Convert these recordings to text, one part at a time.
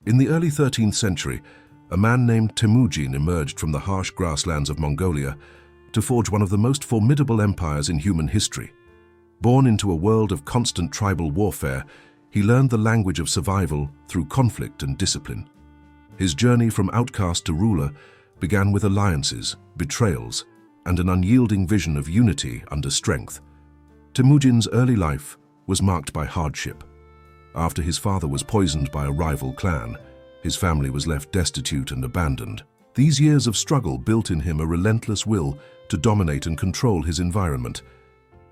In the early 13th century, a man named Temujin emerged from the harsh grasslands of Mongolia to forge one of the most formidable empires in human history. Born into a world of constant tribal warfare, he learned the language of survival through conflict and discipline. His journey from outcast to ruler began with alliances, betrayals, and an unyielding vision of unity under strength. Temujin's early life was marked by hardship. After his father was poisoned by a rival clan, his family was left destitute and abandoned. These years of struggle built in him a relentless will to dominate and control his environment.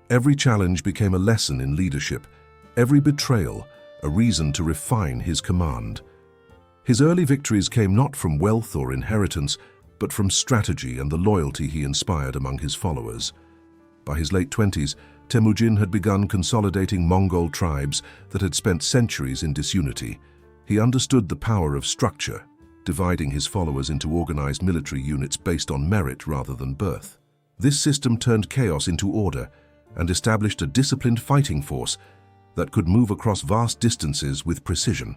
Every challenge became a lesson in leadership, every betrayal a reason to refine his command. His early victories came not from wealth or inheritance, but from strategy and the loyalty he inspired among his followers. By his late 20s, Temujin had begun consolidating Mongol tribes that had spent centuries in disunity. He understood the power of structure, dividing his followers into organized military units based on merit rather than birth. This system turned chaos into order and established a disciplined fighting force that could move across vast distances with precision.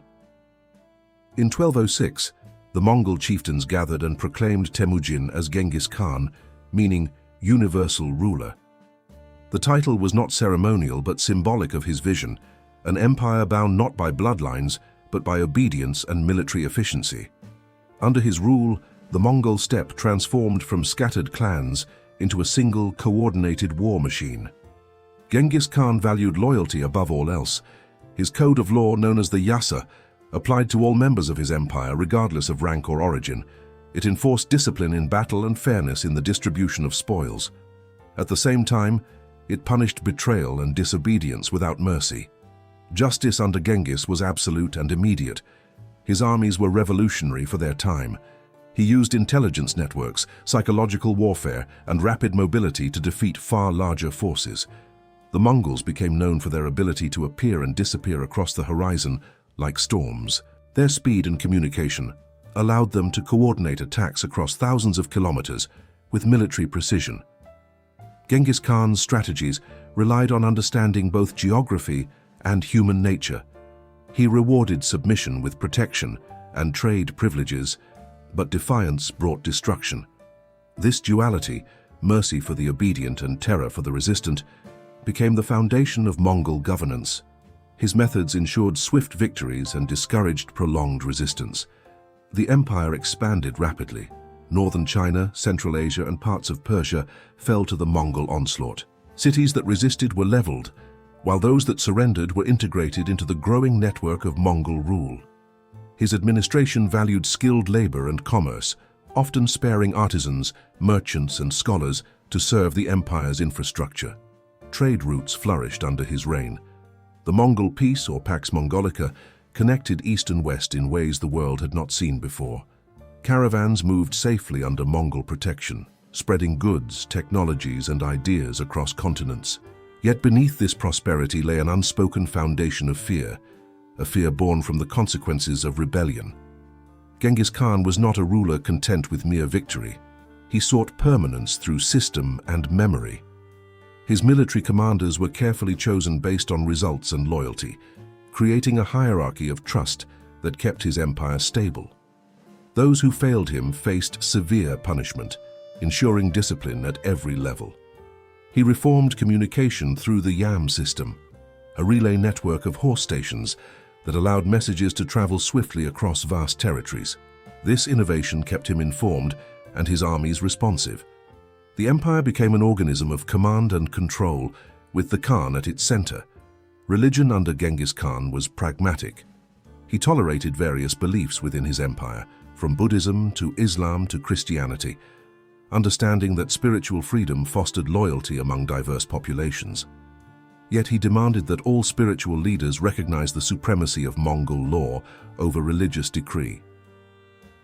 In 1206, the Mongol chieftains gathered and proclaimed Temujin as Genghis Khan, meaning universal ruler. The title was not ceremonial but symbolic of his vision, an empire bound not by bloodlines but by obedience and military efficiency. Under his rule, the Mongol steppe transformed from scattered clans into a single, coordinated war machine. Genghis Khan valued loyalty above all else. His code of law, known as the Yasa, applied to all members of his empire regardless of rank or origin. It enforced discipline in battle and fairness in the distribution of spoils. At the same time, it punished betrayal and disobedience without mercy. Justice under Genghis was absolute and immediate. His armies were revolutionary for their time. He used intelligence networks, psychological warfare, and rapid mobility to defeat far larger forces. The Mongols became known for their ability to appear and disappear across the horizon like storms. Their speed and communication allowed them to coordinate attacks across thousands of kilometers with military precision. Genghis Khan's strategies relied on understanding both geography and human nature. He rewarded submission with protection and trade privileges, but defiance brought destruction. This duality, mercy for the obedient and terror for the resistant, became the foundation of Mongol governance. His methods ensured swift victories and discouraged prolonged resistance. The empire expanded rapidly. Northern China, Central Asia, and parts of Persia fell to the Mongol onslaught. Cities that resisted were leveled, while those that surrendered were integrated into the growing network of Mongol rule. His administration valued skilled labor and commerce, often sparing artisans, merchants, and scholars to serve the empire's infrastructure. Trade routes flourished under his reign. The Mongol Peace, or Pax Mongolica, connected east and west in ways the world had not seen before. Caravans moved safely under Mongol protection, spreading goods, technologies, and ideas across continents. Yet beneath this prosperity lay an unspoken foundation of fear, a fear born from the consequences of rebellion. Genghis Khan was not a ruler content with mere victory. He sought permanence through system and memory. His military commanders were carefully chosen based on results and loyalty, creating a hierarchy of trust that kept his empire stable. Those who failed him faced severe punishment, ensuring discipline at every level. He reformed communication through the YAM system, a relay network of horse stations that allowed messages to travel swiftly across vast territories. This innovation kept him informed and his armies responsive. The empire became an organism of command and control, with the Khan at its center. Religion under Genghis Khan was pragmatic. He tolerated various beliefs within his empire, from Buddhism to Islam to Christianity, understanding that spiritual freedom fostered loyalty among diverse populations. Yet he demanded that all spiritual leaders recognize the supremacy of Mongol law over religious decree.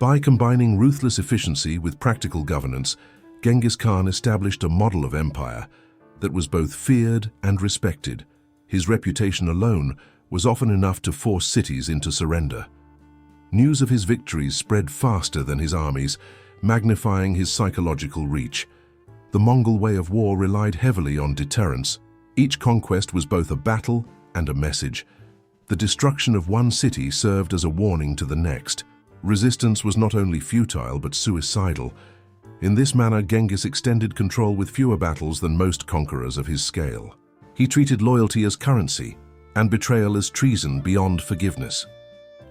By combining ruthless efficiency with practical governance, Genghis Khan established a model of empire that was both feared and respected. His reputation alone was often enough to force cities into surrender. News of his victories spread faster than his armies, magnifying his psychological reach. The Mongol way of war relied heavily on deterrence. Each conquest was both a battle and a message. The destruction of one city served as a warning to the next. Resistance was not only futile but suicidal. In this manner, Genghis extended control with fewer battles than most conquerors of his scale. He treated loyalty as currency and betrayal as treason beyond forgiveness.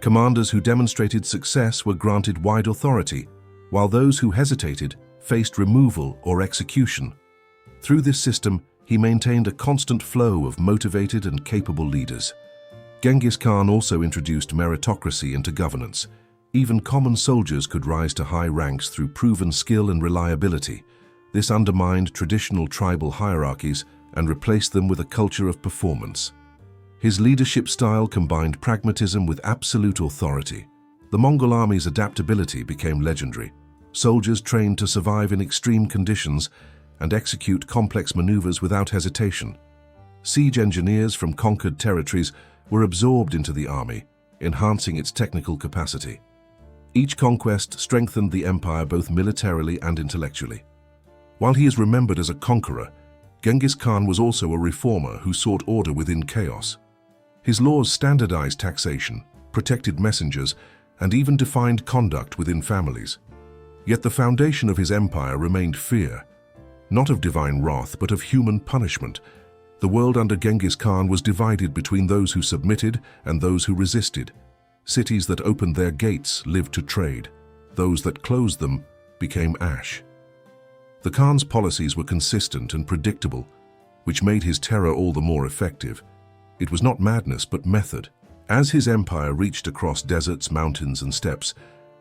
Commanders who demonstrated success were granted wide authority, while those who hesitated faced removal or execution. Through this system, he maintained a constant flow of motivated and capable leaders. Genghis Khan also introduced meritocracy into governance. Even common soldiers could rise to high ranks through proven skill and reliability. This undermined traditional tribal hierarchies and replaced them with a culture of performance. His leadership style combined pragmatism with absolute authority. The Mongol army's adaptability became legendary. Soldiers trained to survive in extreme conditions and execute complex maneuvers without hesitation. Siege engineers from conquered territories were absorbed into the army, enhancing its technical capacity. Each conquest strengthened the empire both militarily and intellectually. While he is remembered as a conqueror, Genghis Khan was also a reformer who sought order within chaos. His laws standardized taxation, protected messengers, and even defined conduct within families. Yet the foundation of his empire remained fear, not of divine wrath but of human punishment. The world under Genghis Khan was divided between those who submitted and those who resisted. Cities that opened their gates lived to trade. Those that closed them became ash. The Khan's policies were consistent and predictable, which made his terror all the more effective. It was not madness but method. As his empire reached across deserts, mountains, and steppes,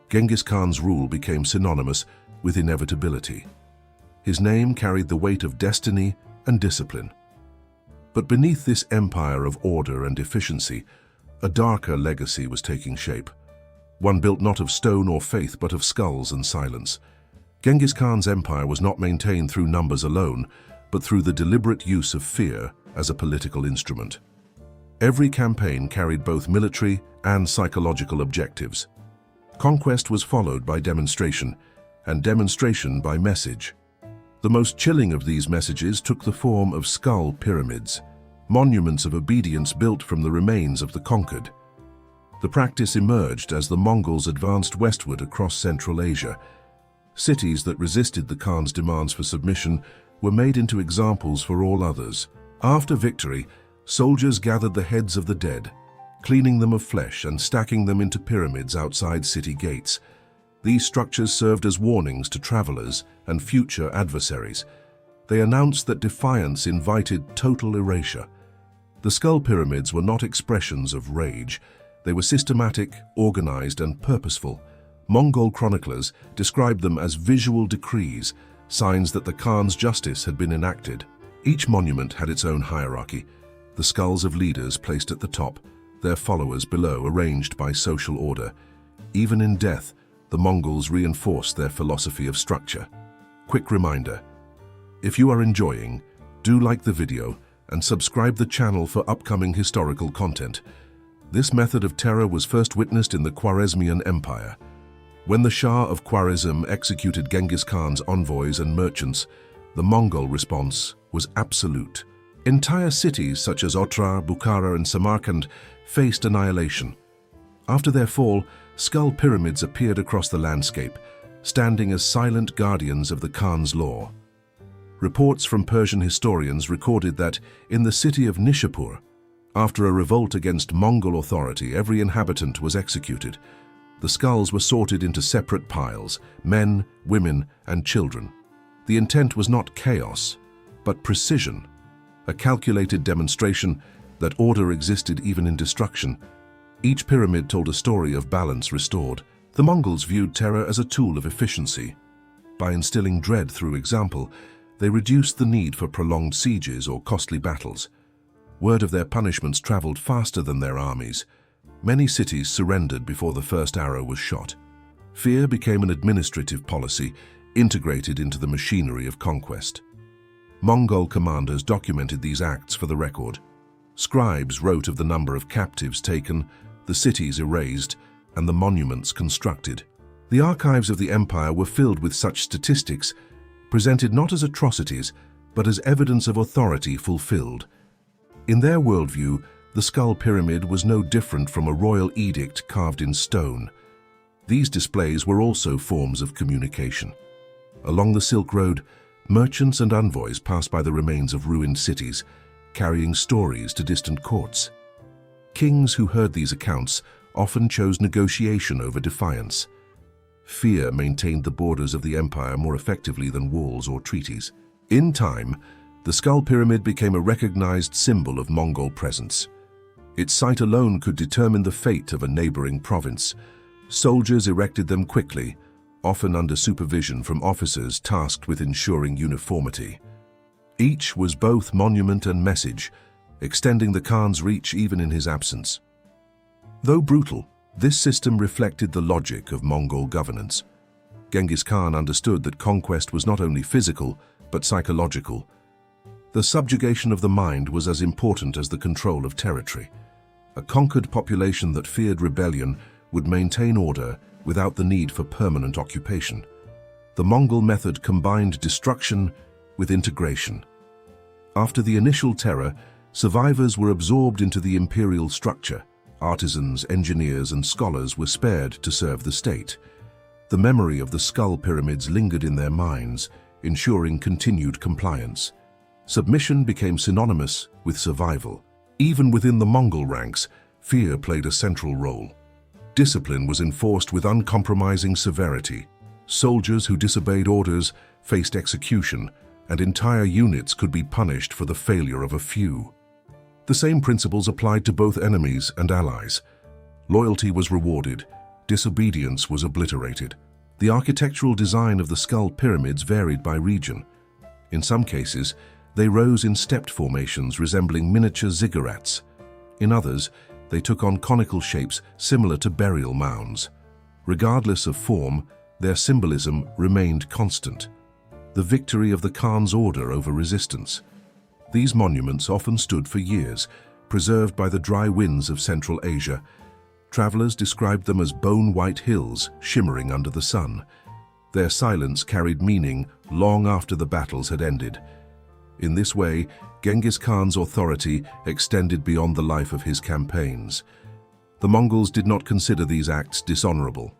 Genghis Khan's rule became synonymous with inevitability. His name carried the weight of destiny and discipline. But beneath this empire of order and efficiency, a darker legacy was taking shape. One built not of stone or faith, but of skulls and silence. Genghis Khan's empire was not maintained through numbers alone, but through the deliberate use of fear as a political instrument. Every campaign carried both military and psychological objectives. Conquest was followed by demonstration, and demonstration by message. The most chilling of these messages took the form of skull pyramids, monuments of obedience built from the remains of the conquered. The practice emerged as the Mongols advanced westward across Central Asia. Cities that resisted the Khan's demands for submission were made into examples for all others. After victory, soldiers gathered the heads of the dead, cleaning them of flesh and stacking them into pyramids outside city gates. These structures served as warnings to travelers and future adversaries. They announced that defiance invited total erasure. The skull pyramids were not expressions of rage. They were systematic, organized, and purposeful. Mongol chroniclers described them as visual decrees, signs that the Khan's justice had been enacted. Each monument had its own hierarchy, the skulls of leaders placed at the top, their followers below, arranged by social order. Even in death, the Mongols reinforced their philosophy of structure. Quick reminder, if you are enjoying, do like the video and subscribe the channel for upcoming historical content. This method of terror was first witnessed in the Khwarezmian Empire. When the Shah of Khwarezm executed Genghis Khan's envoys and merchants, the Mongol response was absolute. Entire cities such as Otrar, Bukhara, and Samarkand faced annihilation. After their fall, skull pyramids appeared across the landscape, standing as silent guardians of the Khan's law. Reports from Persian historians recorded that in the city of Nishapur, after a revolt against Mongol authority, every inhabitant was executed. The skulls were sorted into separate piles, men, women, and children. The intent was not chaos, but precision, a calculated demonstration that order existed even in destruction. Each pyramid told a story of balance restored. The Mongols viewed terror as a tool of efficiency. By instilling dread through example, they reduced the need for prolonged sieges or costly battles. Word of their punishments traveled faster than their armies. Many cities surrendered before the first arrow was shot. Fear became an administrative policy, integrated into the machinery of conquest. Mongol commanders documented these acts for the record. Scribes wrote of the number of captives taken, the cities erased, and the monuments constructed. The archives of the empire were filled with such statistics, presented not as atrocities, but as evidence of authority fulfilled. In their worldview, The skull pyramid was no different from a royal edict carved in stone. These displays were also forms of communication. Along the Silk Road, merchants and envoys passed by the remains of ruined cities, carrying stories to distant courts. Kings who heard these accounts often chose negotiation over defiance. Fear maintained the borders of the empire more effectively than walls or treaties. In time, the skull pyramid became a recognized symbol of Mongol presence. Its site alone could determine the fate of a neighboring province. Soldiers erected them quickly, often under supervision from officers tasked with ensuring uniformity. Each was both monument and message, extending the Khan's reach even in his absence. Though brutal, this system reflected the logic of Mongol governance. Genghis Khan understood that conquest was not only physical, but psychological. The subjugation of the mind was as important as the control of territory. A conquered population that feared rebellion would maintain order without the need for permanent occupation. The Mongol method combined destruction with integration. After the initial terror, survivors were absorbed into the imperial structure. Artisans, engineers, and scholars were spared to serve the state. The memory of the skull pyramids lingered in their minds, ensuring continued compliance. Submission became synonymous with survival. Even within the Mongol ranks, fear played a central role. Discipline was enforced with uncompromising severity. Soldiers who disobeyed orders faced execution, and entire units could be punished for the failure of a few. The same principles applied to both enemies and allies. Loyalty was rewarded, disobedience was obliterated. The architectural design of the skull pyramids varied by region. In some cases, they rose in stepped formations resembling miniature ziggurats. In others, they took on conical shapes similar to burial mounds. Regardless of form, their symbolism remained constant. The victory of the Khan's order over resistance. These monuments often stood for years, preserved by the dry winds of Central Asia. Travelers described them as bone-white hills shimmering under the sun. Their silence carried meaning long after the battles had ended. In this way, Genghis Khan's authority extended beyond the life of his campaigns. The Mongols did not consider these acts dishonorable.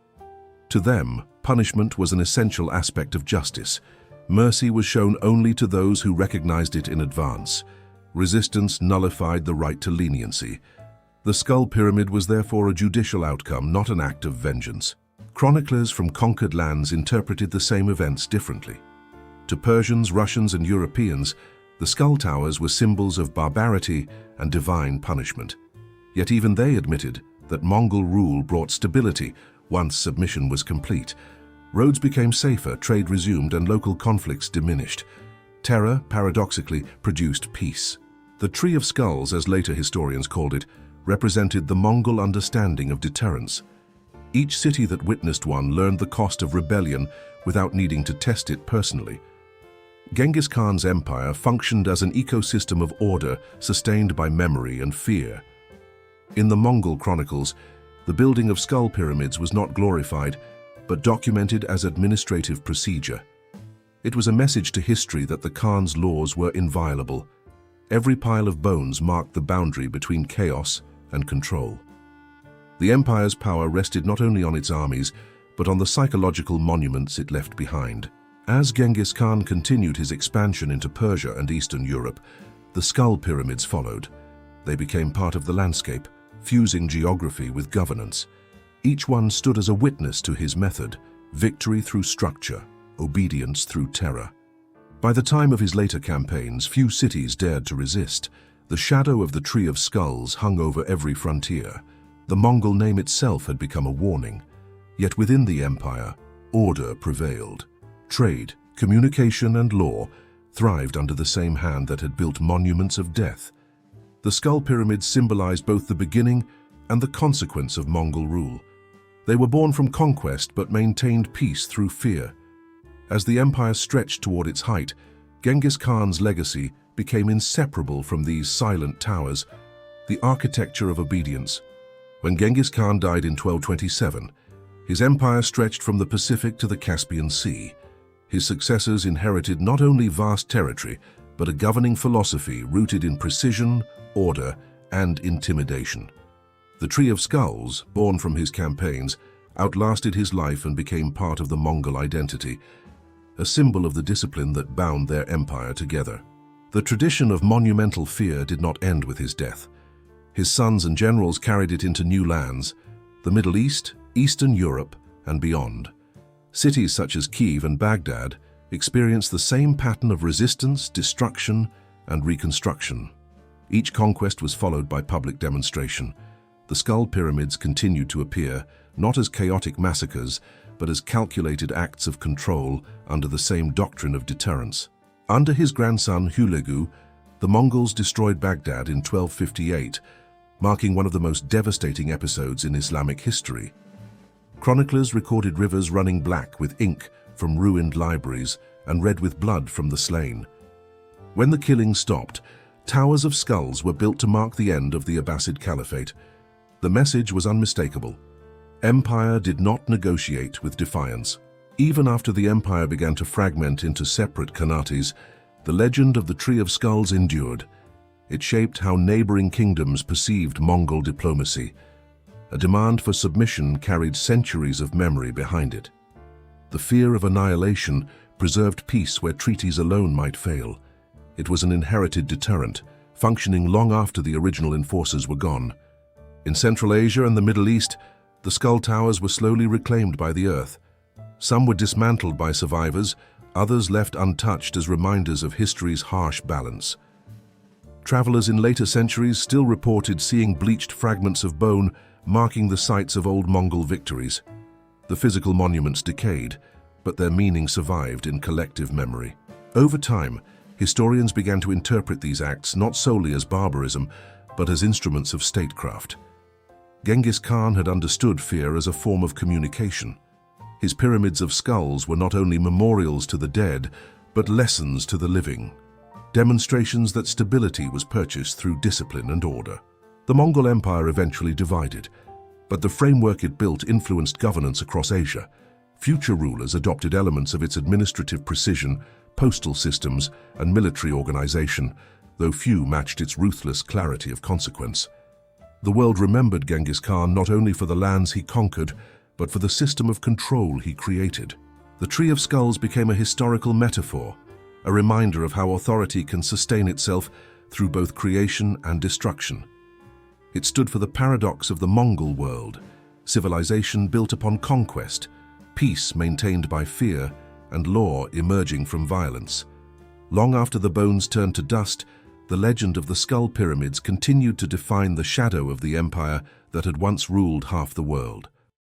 To them, punishment was an essential aspect of justice. Mercy was shown only to those who recognized it in advance. Resistance nullified the right to leniency. The skull pyramid was therefore a judicial outcome, not an act of vengeance. Chroniclers from conquered lands interpreted the same events differently. To Persians, Russians, and Europeans, the skull towers were symbols of barbarity and divine punishment. Yet even they admitted that Mongol rule brought stability once submission was complete. Roads became safer, trade resumed, and local conflicts diminished. Terror, paradoxically, produced peace. The Tree of Skulls, as later historians called it, represented the Mongol understanding of deterrence. Each city that witnessed one learned the cost of rebellion without needing to test it personally. Genghis Khan's empire functioned as an ecosystem of order sustained by memory and fear. In the Mongol chronicles, the building of skull pyramids was not glorified, but documented as administrative procedure. It was a message to history that the Khan's laws were inviolable. Every pile of bones marked the boundary between chaos and control. The empire's power rested not only on its armies, but on the psychological monuments it left behind. As Genghis Khan continued his expansion into Persia and Eastern Europe, the skull pyramids followed. They became part of the landscape, fusing geography with governance. Each one stood as a witness to his method: victory through structure, obedience through terror. By the time of his later campaigns, few cities dared to resist. The shadow of the Tree of Skulls hung over every frontier. The Mongol name itself had become a warning. Yet within the empire, order prevailed. Trade, communication, and law thrived under the same hand that had built monuments of death. The skull pyramids symbolized both the beginning and the consequence of Mongol rule. They were born from conquest but maintained peace through fear. As the empire stretched toward its height, Genghis Khan's legacy became inseparable from these silent towers, the architecture of obedience. When Genghis Khan died in 1227, his empire stretched from the Pacific to the Caspian Sea. His successors inherited not only vast territory, but a governing philosophy rooted in precision, order, and intimidation. The Tree of Skulls, born from his campaigns, outlasted his life and became part of the Mongol identity, a symbol of the discipline that bound their empire together. The tradition of monumental fear did not end with his death. His sons and generals carried it into new lands, the Middle East, Eastern Europe, and beyond. Cities such as Kiev and Baghdad experienced the same pattern of resistance, destruction, and reconstruction. Each conquest was followed by public demonstration. The skull pyramids continued to appear, not as chaotic massacres, but as calculated acts of control under the same doctrine of deterrence. Under his grandson Hulagu, the Mongols destroyed Baghdad in 1258, marking one of the most devastating episodes in Islamic history. Chroniclers recorded rivers running black with ink from ruined libraries and red with blood from the slain. When the killing stopped, towers of skulls were built to mark the end of the Abbasid Caliphate. The message was unmistakable. Empire did not negotiate with defiance. Even after the empire began to fragment into separate khanates, the legend of the Tree of Skulls endured. It shaped how neighboring kingdoms perceived Mongol diplomacy. A demand for submission carried centuries of memory behind it. The fear of annihilation preserved peace where treaties alone might fail. It was an inherited deterrent, functioning long after the original enforcers were gone. In Central Asia and the Middle East, the skull towers were slowly reclaimed by the earth. Some were dismantled by survivors, others left untouched as reminders of history's harsh balance. Travelers in later centuries still reported seeing bleached fragments of bone marking the sites of old Mongol victories. The physical monuments decayed, but their meaning survived in collective memory. Over time, historians began to interpret these acts not solely as barbarism, but as instruments of statecraft. Genghis Khan had understood fear as a form of communication. His pyramids of skulls were not only memorials to the dead, but lessons to the living. Demonstrations that stability was purchased through discipline and order. The Mongol Empire eventually divided, but the framework it built influenced governance across Asia. Future rulers adopted elements of its administrative precision, postal systems, and military organization, though few matched its ruthless clarity of consequence. The world remembered Genghis Khan not only for the lands he conquered, but for the system of control he created. The Tree of Skulls became a historical metaphor, a reminder of how authority can sustain itself through both creation and destruction. It stood for the paradox of the Mongol world, civilization built upon conquest, peace maintained by fear, and law emerging from violence. Long after the bones turned to dust, the legend of the skull pyramids continued to define the shadow of the empire that had once ruled half the world.